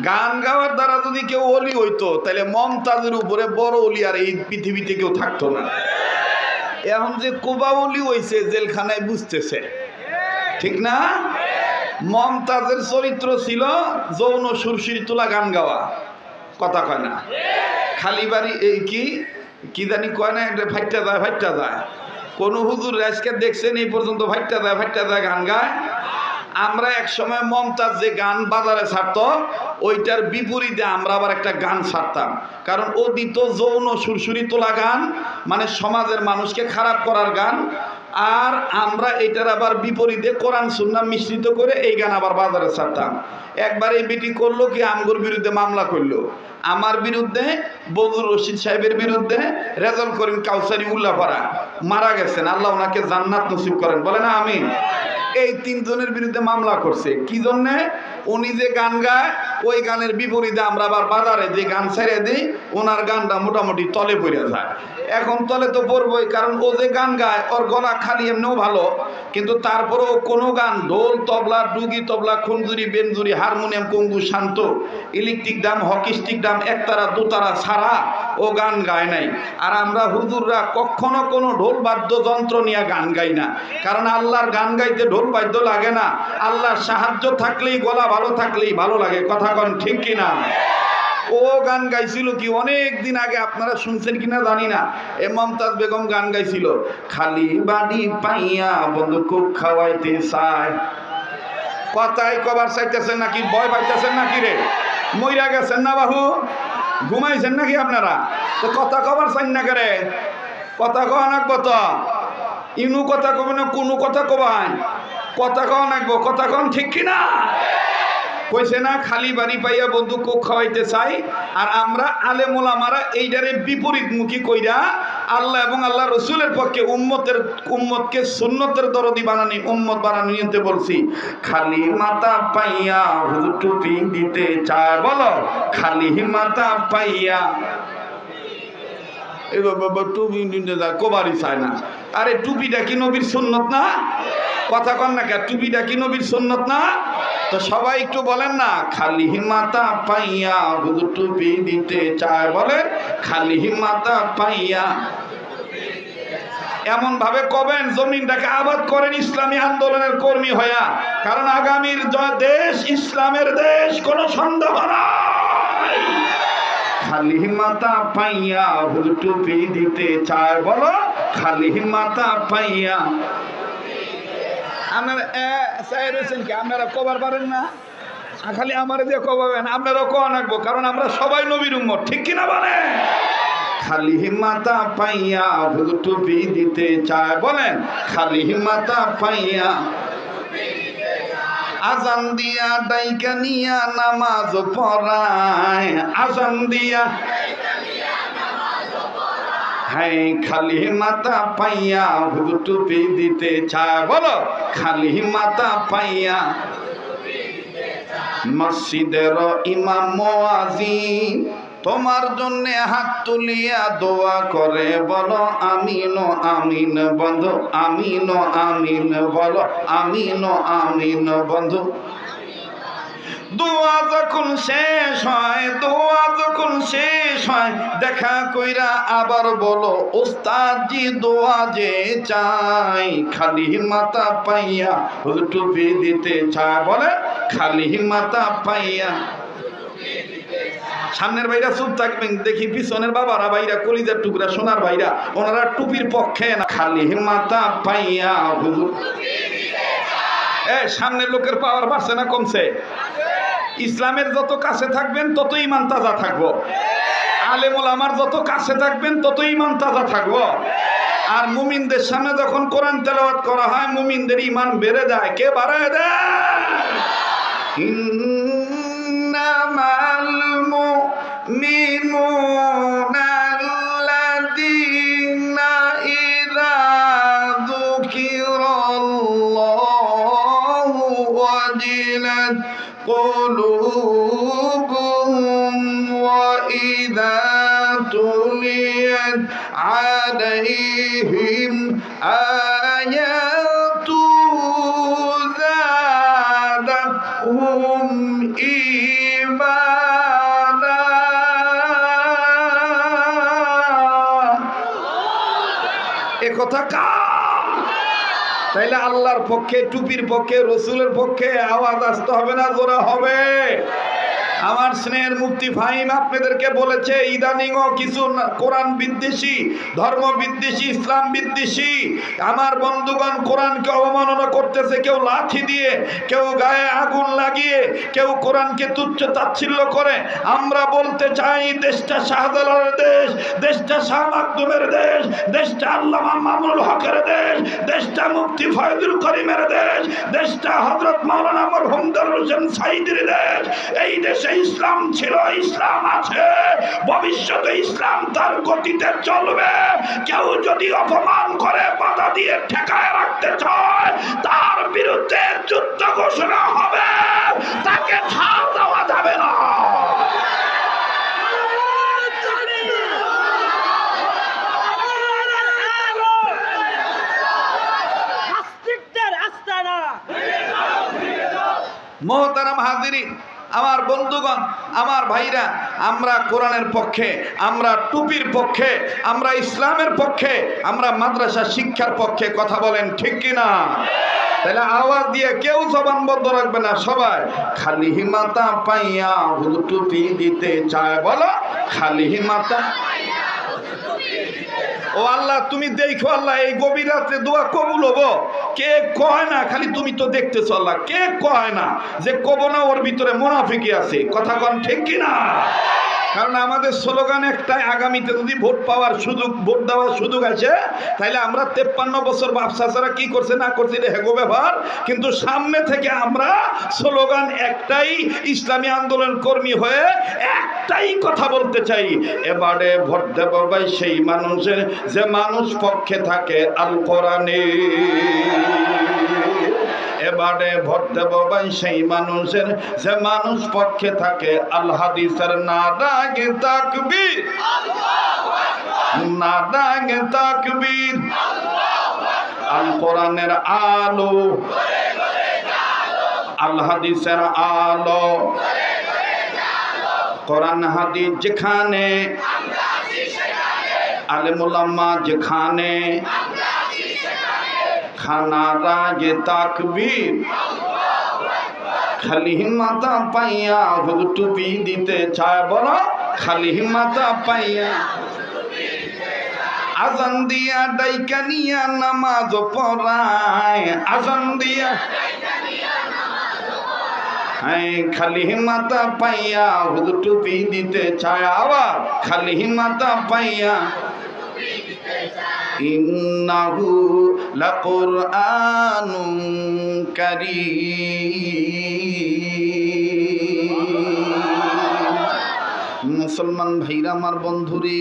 গান গাওয়ার দ্বারা যদি কেউ অলি হইতো তাহলে মমতাজের উপরে বড় অলি আর এই পৃথিবীতে কেউ থাকতো না। এখন যে কোবা অলি হইছে জেলখানায় বুঝতেছে, ঠিক না? মমতাজের চরিত্র ছিল যৌন সুরসুরি তোলা গান গাওয়া, কথা কয় না? খালি বাড়ি এই কি জানি কয় না, একটা ফাইটটা যায়। কোন হুজুর আজকে দেখছেন এই পর্যন্ত ফাইটটা যায় গান গায়? আমরা এক সময় মমতাজ যে গান বাজারে ছাড়তো ওইটার বিপরীতে আমরা আবার একটা গান ছাড়তাম, কারণ ও দিত যৌন সুরসুরি তোলা গান, মানে সমাজের মানুষকে খারাপ করার গান। আর আমরা এটার আবার বিপরীতে কোরআন সুন্নাহ মিশ্রিত করে এই গান আবার বাজারে ছাড়তাম। একবার এই বিটি করলো কি, আমগোর বিরুদ্ধে মামলা করলো, আমার বিরুদ্ধে, বদরুর রশিদ সাহেবের বিরুদ্ধে, রেজাউল করিম কাউসারি উল্লাপাড়া মারা গেছেন, আল্লাহ ওনাকে জান্নাত নসিব করেন, বলে না আমিন। এই তিনজনের বিরুদ্ধে মামলা করছে। কি জন্যে? উনি যে গান গায় ওই গানের বিপরীতে আমরা আবার বাজারে যে গান ছেড়ে দিই, ওনার গানটা মোটামুটি তলে পড়ে যায়। এখন তলে তো পড়বই, কারণ ও যে গান গায় ওর গলা খালি এমনিও ভালো, কিন্তু তারপরেও কোনো গান, ঢোল তবলা, ডুগি তবলা, খুনজুরি, বেনজুরি, হারমোনিয়াম, কঙ্গু, শান্ত, electric drum, hockey stick drum, একতারা দুতারা ছাড়া ও গান গায় নাই। আর আমরা হুজুররা কখনো কোনো ঢোল বাদ্যযন্ত্র নিয়ে গান গাই না, কারণ আল্লাহর গান গাইতে ঢোল বাদ্য লাগে না, আল্লাহর সাহায্য থাকলেই, গলা ভালো থাকলেই ভালো লাগে, কথা কন ঠিক কিনা? ও গান গাইছিল কি অনেক দিন আগে, আপনারা শুনছেন কিনা জানি না। এ মমতাজ বেগম গান গাইছিল, খালি বাড়ি পাইয়া বন্ধু খুব খাওয়াইতে চায়। কথাই কবার চাইতেছেন নাকি? ভয় পাইতেছেন নাকি রে? মইরা গেছেন না বাহু? ঘুমাইছেন নাকি আপনারা? তো কথা কবার চাই না করে? কথা কওয়া নাকবো তো, ইনু কথা কবে না, কোনো কথা কবান, কথা কওয়া নাকবো, কথা কন ঠিক কিনা? কইছে না খালি বাড়ি পাইয়া বন্ধু কোক খাওয়াইতে চাই। আর আমরা আলেম ওলামারা এইটারে বিপরীতমুখী কইরা আল্লাহ এবং আল্লাহ রসুলের পক্ষে উম্মতকে সুন্নতের দরদি বানানি, উম্মত বানানি নিতে বলছি। খালি মাথা পাইয়া হুজুর টুপি দিতে চায়, বলো খালি মাথা পাইয়া টুপি দিতে যায়, কোবারই চায় না। আরে টুপিটা কি নবীর সুন্নত না? কথা কন না কে? টুপিটা কি নবীর সুন্নত না? তো সবাই একটু বলেন না, খালি মাথা পাইয়া হুজুর টুপি দিতে চায়, বলে খালি মাথা পাইয়া। এমন ভাবে কবেন জমিনটাকে আবাদ করেন ইসলামী আন্দোলনের কর্মী হইয়া, কারণ আগামীর দেশ ইসলামের দেশ, কোনো সন্দেহ নাই। খালি মাথা পাইয়া হুজুর টুপি দিতে চায়, বলো খালি মাথা পাইয়া। আপনারা আপনারা কবার পারেন না, খালি আমার দিয়ে কবাবেন, আপনারাও কওয়া নাকবো, কারণ আমরা সবাই নবীর উম্মত, ঠিক কিনা বলেন? খালি মাথা পাইয়া হুজুর টুপি দিতে চায়, বলেন খালি মাথা পাইয়া। আজান দিয়া ডাইকা নিয়া নামাজ পড়ায়, আজান দিয়া হ্যাঁ, খালি মাথা পাইয়া হুজুর টুপি দিতে চায়, বলো খালি মাথা পাইয়া। মসজিদের ইমাম মুয়াজ্জিন তোমার জন্য হাত তুলিয়া দোয়া করে, বলো আমিন আমিন বন্ধু, আমিন আমিন বলো, আমিন আমিন বন্ধু। দোয়া যখন শেষ হয়, দোয়া যখন শেষ হয়, দেখা কইরা আবার বলো ওস্তাদজি দোয়া যে চাই। খালি মাথা পাইয়া হুজুর টুপি দিতে চায়, বলে খালি মাথা পাইয়া। সামনের ভাইরা চুপ থাকবেন, দেখি পিছনের বাবারা ভাইরা, কলিজার টুকরা সোনার ভাইরা, ওনারা টুপির পক্ষে না। খালি মাথা পাইয়া হুজুর। সামনের লোকের পাওয়ার বাড়ছে না কমছে? ইসলামের যত কাছে থাকবেন তত ঈমান তাজা থাকবো, আলেম ওলামার যত কাছে থাকবেন তত ঈমান তাজা থাকবো। আর মুমিনদের সামনে যখন কোরআন তেলাওয়াত করা হয় মুমিনদের ঈমান বেড়ে যায়। কে বাড়ায় দেয়? ইন্নামাল মুমিনুনা আল্লাযীনা ইযা যুকিরাল্লাহু ওয়াজিলাত قلوبهم وإذا تليت عليهم آياته زادتهم إيمانا কথা কার? তাইলে আল্লাহর পক্ষে, টুপির পক্ষে, রসুলের পক্ষে আওয়াজ আসতে হবে না জোরে হবে? আমার স্নেহের মুফতি ফাহিম আপনাদেরকে বলেছে ইদানিংও কিছু কোরআন বিদ্বেষী, ধর্ম বিদ্বেষী, ইসলাম বিদ্বেষী আমার বন্ধুগণ কোরআনকে অবমাননা করতেছে, কেউ লাঠি দিয়ে, কেউ গায়ে আগুন লাগিয়ে, কেউ কোরআনকে তুচ্ছ তাচ্ছিল্য করে। আমরা বলতে চাই দেশটা শাহজালালের দেশ, দেশটা শাহ মাকদুমের দেশ, দেশটা আল্লামা মামুনুল হকের দেশ, দেশটা মুফতি ফয়জুল করিমের দেশ, দেশটা হযরত মাওলানা মরহুম দারুল হোসেন সাইদির দেশ। এই দেশে ইসলাম ছিল, ইসলাম আছে, ভবিষ্যতে ইসলাম তার গতিতে চলবে। কেউ যদি অপমান করে, বাধা দিয়ে ঠেকায় রাখতে চায়, তার বিরুদ্ধে যুদ্ধ ঘোষণা হবে, তাকে ছাড় দেওয়া যাবে না। মোহতারাম হাজিরিন, আমার বন্ধুগণ, আমার ভাইরা, আমরা কোরআনের পক্ষে, আমরা টুপির পক্ষে, আমরা ইসলামের পক্ষে, আমরা মাদ্রাসা শিক্ষার পক্ষে। কথা বলেন ঠিক কিনা? তাহলে আওয়াজ দিয়ে কেউ জবান বন্ধ রাখবে না, সবাই খালি হিমাতা পাইয়া হুজুর টুপি দিতে চায়। বলো খালি হিমাতা। ও আল্লাহ তুমি দেখো, আল্লাহ এই গভীর রাত্রে দোয়া কবুল হবো? কে কয় না? খালি তুমি তো দেখতেছো আল্লাহ, কে কয় না যে কব না ওর ভিতরে মুনাফিকি আছে? কথা কন ঠিক কিনা? কারণ আমাদের স্লোগান একটাই, আগামীতে যদি ভোট পাওয়ার সুযোগ, ভোট দেওয়ার সুযোগ আছে, তাইলে আমরা 53 বছর বাপসা ছাড়া কি করছে না করছে এটা হেগো ব্যাপার, কিন্তু সামনে থেকে আমরা স্লোগান একটাই, ইসলামী আন্দোলন কর্মী হয়ে একটাই কথা বলতে চাই, এবারে ভোট দেব ভাই সেই মানুষের যে মানুষ পক্ষে থাকে আল কোরআনে। এবারে ভোট দেব ভাই সেই মানুষের যে মানুষ পক্ষে থাকে আল হাদিসের। নারায়ে তাকবীর, নারায়ে তাকবীর, আল কোরআনের আলো, আল হাদিসের আলো, কোরআন হাদিস যেখানে, আলেম উলামা যেখানে, নারায়ে তাকবীর। খালি হিম্মতা পাইয়া হুজুর টুপি দিতে চায়। বলো খালি হিম্মতা পাইয়া। আজান দিয়া ডাইকা নিয়া নামাজ পড়ায়, আজান দিয়া খালি হিম্মতা পাইয়া হুজুর টুপি দিতে চায়। আবার খালি হিম্মতা পাইয়া। ইন্নাহু লাকুরআনুন কারীম। মুসলমান ভাইরা আমার বন্ধুরে,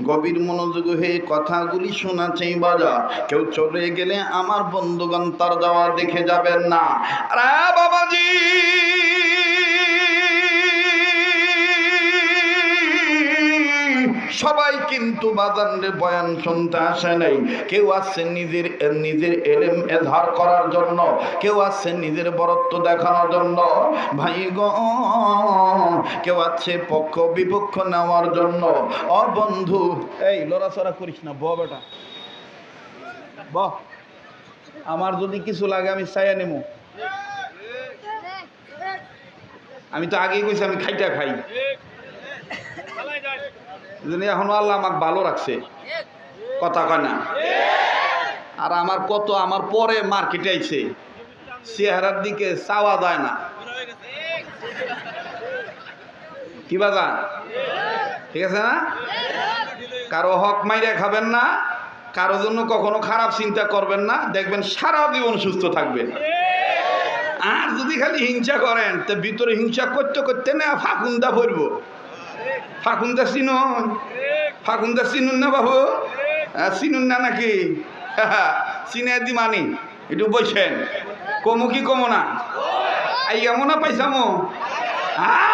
গভীর মনোযোগ হয়ে কথাগুলি শোনা চাই। বাজা কেউ চলে গেলে আমার বন্ধুগণ তার যাওয়া দেখে যাবেন না। আরে বাবাজি, সবাই কিন্তু বাজারে বয়ান শুনতে আসে নাই। কেউ আসছে নিজের এলেম এজহার করার জন্য, কেউ আসছে নিজের বরত্ব দেখানোর জন্য ভাই গো, কেউ আছে পক্ষ বিপক্ষ নেওয়ার জন্য। ও বন্ধু, এই লড়াচড়া করিস না, ব বেটা ব, আমার যদি কিছু লাগে আমি চাইয়া নেব। আমি তো আগেই কইছি আমি খাইটা খাই, এখন আল্লাহ আমাকে ভালো রাখছে, কথা কয় না। আর আমার কত, আমার পরে মার্কেটে আইছে, চেহারার দিকে চাওয়া যায় না। কি বাজান ঠিক আছে না? কারো হক মাইরা খাবেন না, কারো জন্য কখনো খারাপ চিন্তা করবেন না, দেখবেন সারা জীবন সুস্থ থাকবেন। আর যদি খালি হিংসা করেন, তো ভিতরে হিংসা করতে করতে না ফাকুন্দা ভরব। ফাকুন্দা চিনুন? ফাকুন্দা চিনুন না বাবু? চিনুন না নাকি? চিনে দি মানি একটু বসেন, কমু কি কমো না? আইয়ামো না পাইসামো? হ্যাঁ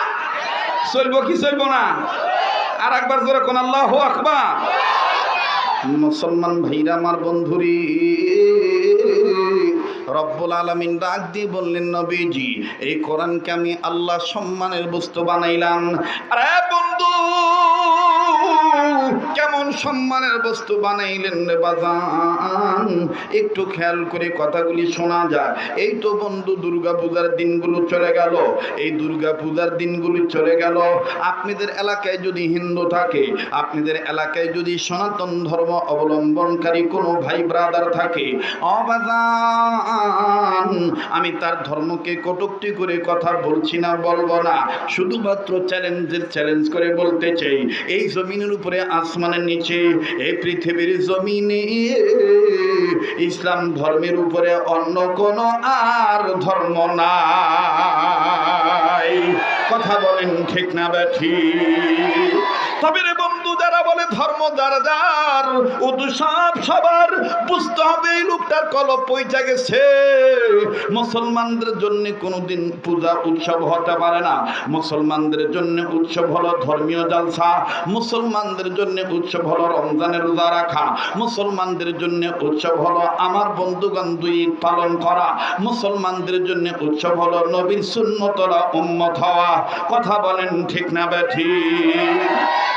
চলবো কি চলবো না? আর একবার জোরে কোন আল্লাহু আকবার। মুসলমান ভাইরা আমার বন্ধুরি, রব্বুল আলামিন ডাক দিয়ে বললেন, নবীজি এই কোরআনকে আমি আল্লাহ সম্মানের বস্তু বানাইলাম। আরে বন্ধু, কেমন সম্মানের বস্তু বানাইলেন রে বাজান, একটু খেয়াল করে কথাগুলি শোনা যায়। এই তো বন্ধু দুর্গা পূজার দিনগুলো চলে গেল, এই দুর্গা পূজার দিনগুলি চলে গেল। আপনাদের এলাকায় যদি হিন্দু থাকে, আপনাদের এলাকায় যদি সনাতন ধর্ম অবলম্বনকারী কোনো ভাই ব্রাদার থাকে, অবাজান আমি তার ধর্মকে কটূক্তি করে কথা বলছি না, বলবো না, শুধুমাত্র চ্যালেঞ্জ করে বলতে চাই, এই জমিনের উপরে আসমানের নিচে এই পৃথিবীর জমিনে ইসলাম ধর্মের উপরে অন্য কোনো আর ধর্ম নাই। কথা বলেন ঠিক না বেঠিক? তবে রে বন্ধু, যারা বলে ধর্ম যার যার, ও তো সবার বুঝতে হবে এই লোকটার কলব পয়সা গেছে। মুসলমানদের জন্য কোনোদিন পূজা উৎসব হতে পারে না। মুসলমানদের জন্য উৎসব হলো ধর্মীয় জালসা, মুসলমানদের জন্য উৎসব হলো রমজানের রোজা রাখা, মুসলমানদের জন্য উৎসব হলো আমার বন্ধুগণ দুই ঈদ পালন করা, মুসলমানদের জন্য উৎসব হলো নবীর সুন্নতরা উম্মত হওয়া। কথা বলেন ঠিক না বেঠিক?